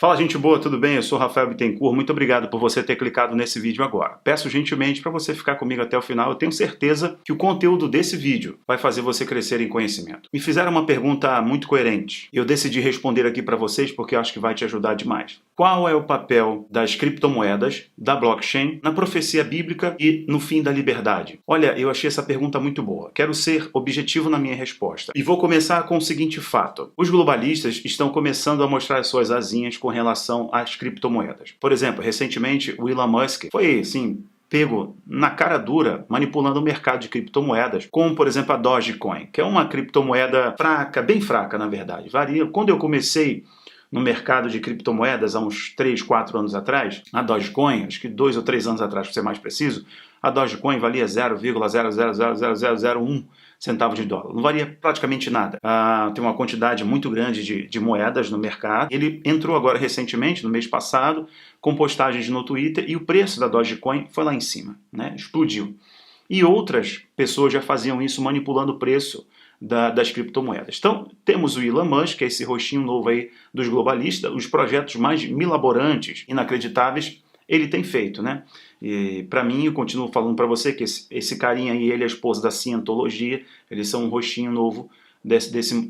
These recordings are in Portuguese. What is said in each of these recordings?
Fala, gente boa, tudo bem? Eu sou Rafael Bittencourt, muito obrigado por você ter clicado nesse vídeo agora. Peço gentilmente para você ficar comigo até o final, eu tenho certeza que o conteúdo desse vídeo vai fazer você crescer em conhecimento. Me fizeram uma pergunta muito coerente e eu decidi responder aqui para vocês porque eu acho que vai te ajudar demais. Qual é o papel das criptomoedas, da blockchain, na profecia bíblica e no fim da liberdade? Olha, eu achei essa pergunta muito boa. Quero ser objetivo na minha resposta. E vou começar com o seguinte fato. Os globalistas estão começando a mostrar suas asinhas com relação às criptomoedas. Por exemplo, recentemente o Elon Musk foi, assim, pego na cara dura manipulando o mercado de criptomoedas, como por exemplo a Dogecoin, que é uma criptomoeda fraca, bem fraca na verdade. Varia. Quando eu comecei no mercado de criptomoedas há uns 3, 4 anos atrás, a Dogecoin, acho que 2 ou 3 anos atrás para ser mais preciso, a Dogecoin valia 0,0000001 centavos de dólar. Não valia praticamente nada. Tem uma quantidade muito grande de moedas no mercado. Ele entrou agora recentemente, no mês passado, com postagens no Twitter e o preço da Dogecoin foi lá em cima, né? Explodiu. E outras pessoas já faziam isso manipulando o preço das criptomoedas. Então, temos o Elon Musk, que é esse rostinho novo aí dos globalistas, os projetos mais milaborantes, inacreditáveis, ele tem feito, né? E para mim, eu continuo falando para você que esse carinha aí, ele é a esposa da cientologia, eles são um rostinho novo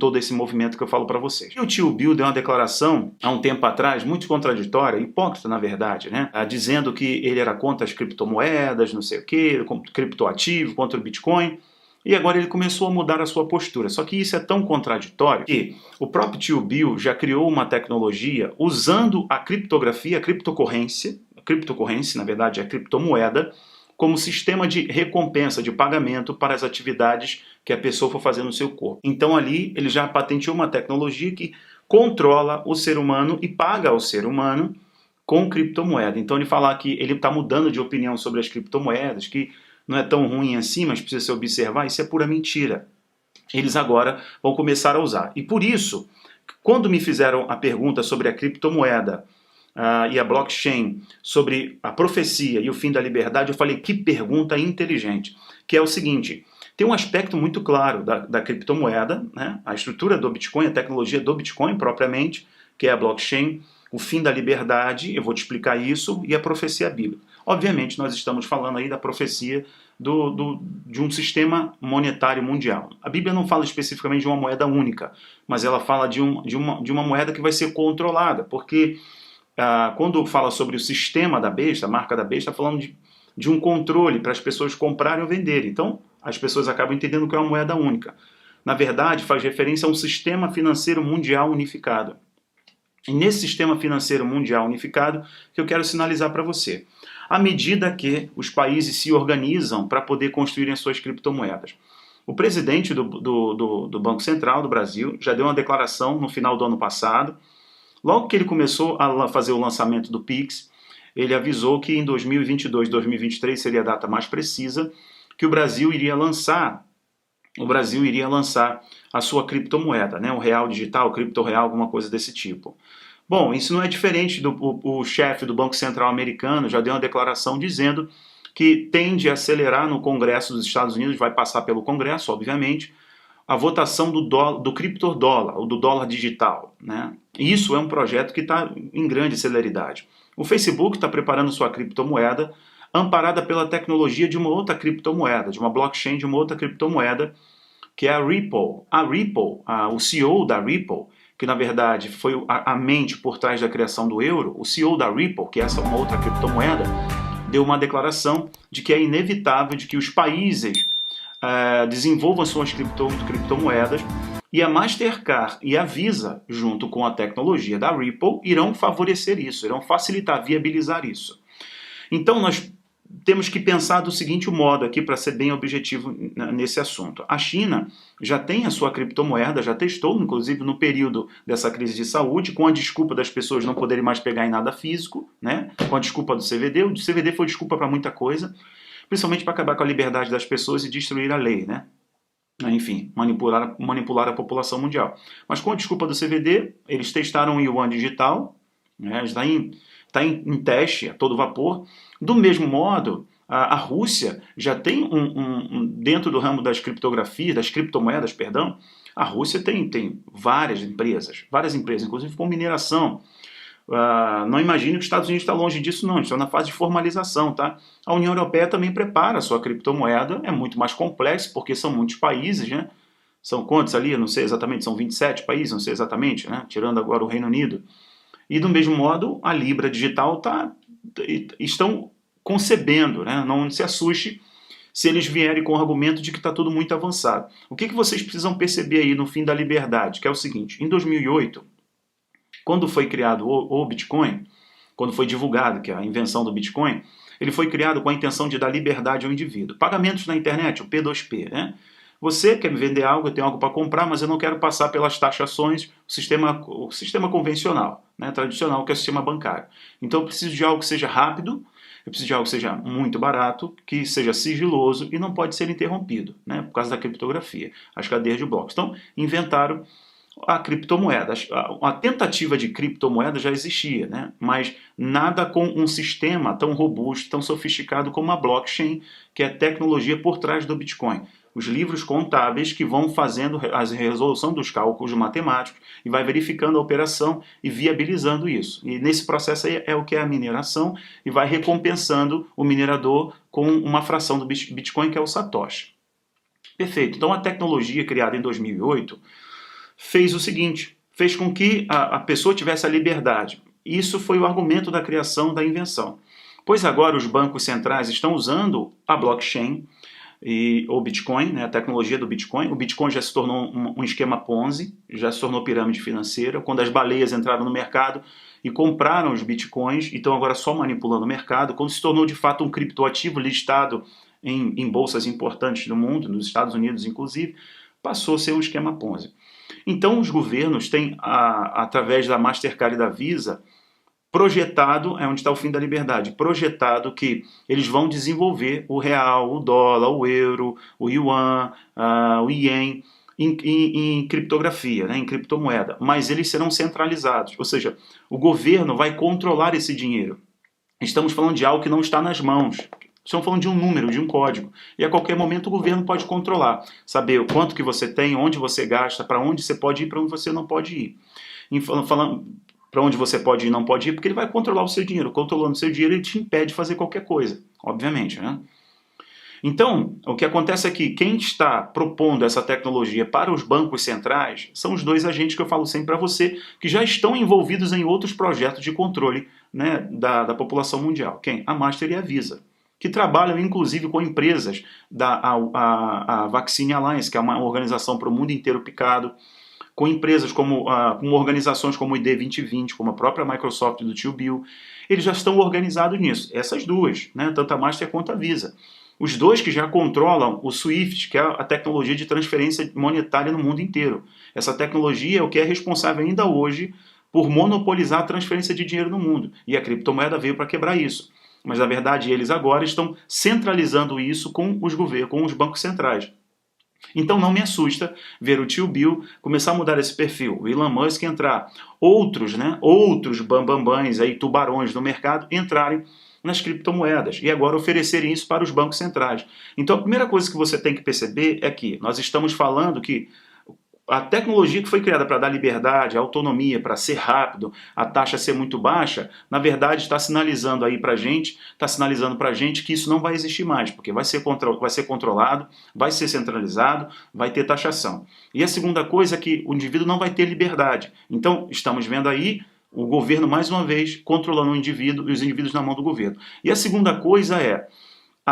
todo esse movimento que eu falo para vocês. E o tio Bill deu uma declaração há um tempo atrás, muito contraditória, hipócrita na verdade, né? Dizendo que ele era contra as criptomoedas, não sei o quê, criptoativo, contra o Bitcoin. E agora ele começou a mudar a sua postura. Só que isso é tão contraditório que o próprio tio Bill já criou uma tecnologia usando a criptografia, a criptocorrência, na verdade é a criptomoeda, como sistema de recompensa, de pagamento para as atividades que a pessoa for fazer no seu corpo. Então ali ele já patenteou uma tecnologia que controla o ser humano e paga ao ser humano com criptomoeda. Então ele fala que ele está mudando de opinião sobre as criptomoedas, que não é tão ruim assim, mas precisa se observar, isso é pura mentira. Eles agora vão começar a usar. E por isso, quando me fizeram a pergunta sobre a criptomoeda e a blockchain, sobre a profecia e o fim da liberdade, eu falei, que pergunta inteligente, que é o seguinte, tem um aspecto muito claro da criptomoeda, né? A estrutura do Bitcoin, a tecnologia do Bitcoin propriamente, que é a blockchain, o fim da liberdade, eu vou te explicar isso, e a profecia bíblica. Obviamente, nós estamos falando aí da profecia de um sistema monetário mundial. A Bíblia não fala especificamente de uma moeda única, mas ela fala de uma moeda que vai ser controlada, porque quando fala sobre o sistema da besta, a marca da besta, está falando de um controle para as pessoas comprarem ou venderem. Então, as pessoas acabam entendendo que é uma moeda única. Na verdade, faz referência a um sistema financeiro mundial unificado. E nesse sistema financeiro mundial unificado que eu quero sinalizar para você. À medida que os países se organizam para poder construírem as suas criptomoedas. O presidente do Banco Central do Brasil já deu uma declaração no final do ano passado. Logo que ele começou a fazer o lançamento do Pix, ele avisou que em 2022, 2023 seria a data mais precisa, que o Brasil iria lançar a sua criptomoeda, né? O real digital, o cripto-real, alguma coisa desse tipo. Bom, isso não é diferente o chefe do Banco Central americano já deu uma declaração dizendo que tende a acelerar no Congresso dos Estados Unidos, vai passar pelo Congresso, obviamente, a votação do criptodólar, ou do dólar digital, né? Isso é um projeto que está em grande celeridade. O Facebook está preparando sua criptomoeda amparada pela tecnologia de uma outra criptomoeda, de uma blockchain de uma outra criptomoeda, que é a Ripple. A Ripple, o CEO da Ripple, que na verdade foi a mente por trás da criação do euro, o CEO da Ripple, que é essa uma outra criptomoeda, deu uma declaração de que é inevitável de que os países desenvolvam suas criptomoedas e a Mastercard e a Visa, junto com a tecnologia da Ripple, irão favorecer isso, irão facilitar, viabilizar isso. Então nós temos que pensar do seguinte modo aqui para ser bem objetivo nesse assunto. A China já tem a sua criptomoeda, já testou, inclusive no período dessa crise de saúde, com a desculpa das pessoas não poderem mais pegar em nada físico, né? Com a desculpa do CVD. O CVD foi desculpa para muita coisa, principalmente para acabar com a liberdade das pessoas e destruir a lei, né? Enfim, manipular a população mundial. Mas com a desculpa do CVD, eles testaram o Yuan digital, né? Está em teste a todo vapor. Do mesmo modo, a Rússia já tem dentro do ramo das criptografias, das criptomoedas, perdão, a Rússia tem várias empresas, inclusive com mineração. Não imagine que os Estados Unidos está longe disso, não. Estão na fase de formalização, tá? A União Europeia também prepara a sua criptomoeda. É muito mais complexo, porque são muitos países, né? São quantos ali? Eu não sei exatamente, são 27 países, não sei exatamente, né? Tirando agora o Reino Unido. E do mesmo modo, a Libra digital estão concebendo, né? Não se assuste se eles vierem com o argumento de que está tudo muito avançado. O que vocês precisam perceber aí no fim da liberdade? Que é o seguinte, em 2008, quando foi criado o Bitcoin, quando foi divulgado que a invenção do Bitcoin, ele foi criado com a intenção de dar liberdade ao indivíduo. Pagamentos na internet, o P2P, né? Você quer me vender algo, eu tenho algo para comprar, mas eu não quero passar pelas taxações, o sistema convencional, né, tradicional, que é o sistema bancário. Então eu preciso de algo que seja rápido, eu preciso de algo que seja muito barato, que seja sigiloso e não pode ser interrompido, né, por causa da criptografia, as cadeias de blocos. Então inventaram a criptomoeda. A tentativa de criptomoeda já existia, né? Mas nada com um sistema tão robusto, tão sofisticado como a blockchain, que é a tecnologia por trás do Bitcoin. Os livros contábeis que vão fazendo a resolução dos cálculos matemáticos e vai verificando a operação e viabilizando isso. E nesse processo aí é o que é a mineração e vai recompensando o minerador com uma fração do Bitcoin, que é o Satoshi. Perfeito. Então a tecnologia criada em 2008 fez o seguinte, fez com que a pessoa tivesse a liberdade. Isso foi o argumento da criação da invenção. Pois agora os bancos centrais estão usando a blockchain e o Bitcoin, né, a tecnologia do Bitcoin. O Bitcoin já se tornou um esquema Ponzi, já se tornou pirâmide financeira. Quando as baleias entraram no mercado e compraram os Bitcoins e estão agora só manipulando o mercado, quando se tornou de fato um criptoativo listado em bolsas importantes do mundo, nos Estados Unidos inclusive, passou a ser um esquema Ponzi. Então os governos têm, através da Mastercard e da Visa, projetado, é onde está o fim da liberdade, projetado que eles vão desenvolver o real, o dólar, o euro, o yuan, o ien, em criptografia, né, em criptomoeda, mas eles serão centralizados, ou seja, o governo vai controlar esse dinheiro. Estamos falando de algo que não está nas mãos. Estamos falando de um número, de um código. E a qualquer momento o governo pode controlar. Saber o quanto que você tem, onde você gasta, para onde você pode ir, para onde você não pode ir. Falando para onde você pode ir e não pode ir, porque ele vai controlar o seu dinheiro. Controlando o seu dinheiro, ele te impede de fazer qualquer coisa. Obviamente, né? Então, o que acontece é que quem está propondo essa tecnologia para os bancos centrais são os dois agentes que eu falo sempre para você, que já estão envolvidos em outros projetos de controle, né, da população mundial. Quem? A Master e a Visa, que trabalham inclusive com empresas a Vaccine Alliance, que é uma organização para o mundo inteiro picado, com empresas com organizações como o ID 2020, como a própria Microsoft do tio Bill. Eles já estão organizados nisso. Essas duas, né, tanto a Master quanto a Visa. Os dois que já controlam o SWIFT, que é a tecnologia de transferência monetária no mundo inteiro. Essa tecnologia é o que é responsável ainda hoje por monopolizar a transferência de dinheiro no mundo. E a criptomoeda veio para quebrar isso. Mas, na verdade, eles agora estão centralizando isso com os governos, com os bancos centrais. Então não me assusta ver o tio Bill começar a mudar esse perfil, o Elon Musk entrar, outros bambambãs, aí, tubarões do mercado entrarem nas criptomoedas e agora oferecerem isso para os bancos centrais. Então a primeira coisa que você tem que perceber é que nós estamos falando que a tecnologia que foi criada para dar liberdade, autonomia, para ser rápido, a taxa ser muito baixa, na verdade está sinalizando aí para a gente, que isso não vai existir mais, porque vai ser controlado, vai ser centralizado, vai ter taxação. E a segunda coisa é que o indivíduo não vai ter liberdade. Então estamos vendo aí o governo, mais uma vez, controlando o indivíduo e os indivíduos na mão do governo. E a segunda coisa é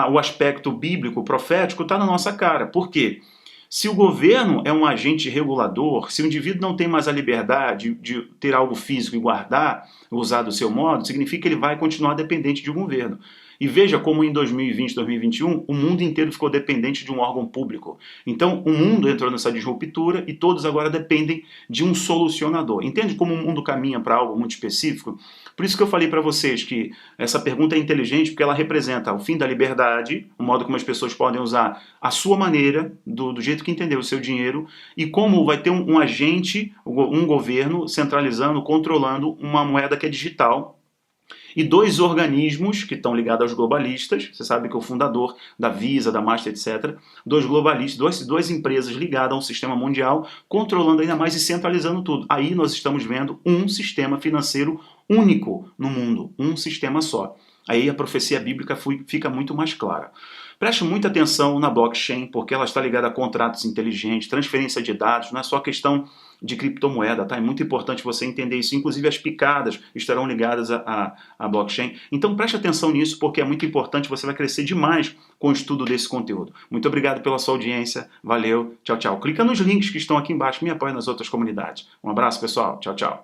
o aspecto bíblico, profético, está na nossa cara. Por quê? Se o governo é um agente regulador, se o indivíduo não tem mais a liberdade de ter algo físico e guardar, usar do seu modo, significa que ele vai continuar dependente de um governo. E veja como em 2020, 2021, o mundo inteiro ficou dependente de um órgão público. Então, o mundo entrou nessa disruptura e todos agora dependem de um solucionador. Entende como o mundo caminha para algo muito específico? Por isso que eu falei para vocês que essa pergunta é inteligente, porque ela representa o fim da liberdade, o modo como as pessoas podem usar a sua maneira, do jeito que entender o seu dinheiro, e como vai ter um agente, um governo centralizando, controlando uma moeda que é digital, e dois organismos que estão ligados aos globalistas, você sabe que é o fundador da Visa, da Master, etc., dois globalistas, duas empresas ligadas a um sistema mundial, controlando ainda mais e centralizando tudo. Aí nós estamos vendo um sistema financeiro único no mundo, um sistema só. Aí a profecia bíblica fica muito mais clara. Preste muita atenção na blockchain, porque ela está ligada a contratos inteligentes, transferência de dados, não é só questão de criptomoeda, tá? É muito importante você entender isso. Inclusive as picadas estarão ligadas à blockchain. Então preste atenção nisso, porque é muito importante, você vai crescer demais com o estudo desse conteúdo. Muito obrigado pela sua audiência, valeu, tchau, tchau. Clica nos links que estão aqui embaixo, me apoia nas outras comunidades. Um abraço, pessoal, tchau, tchau.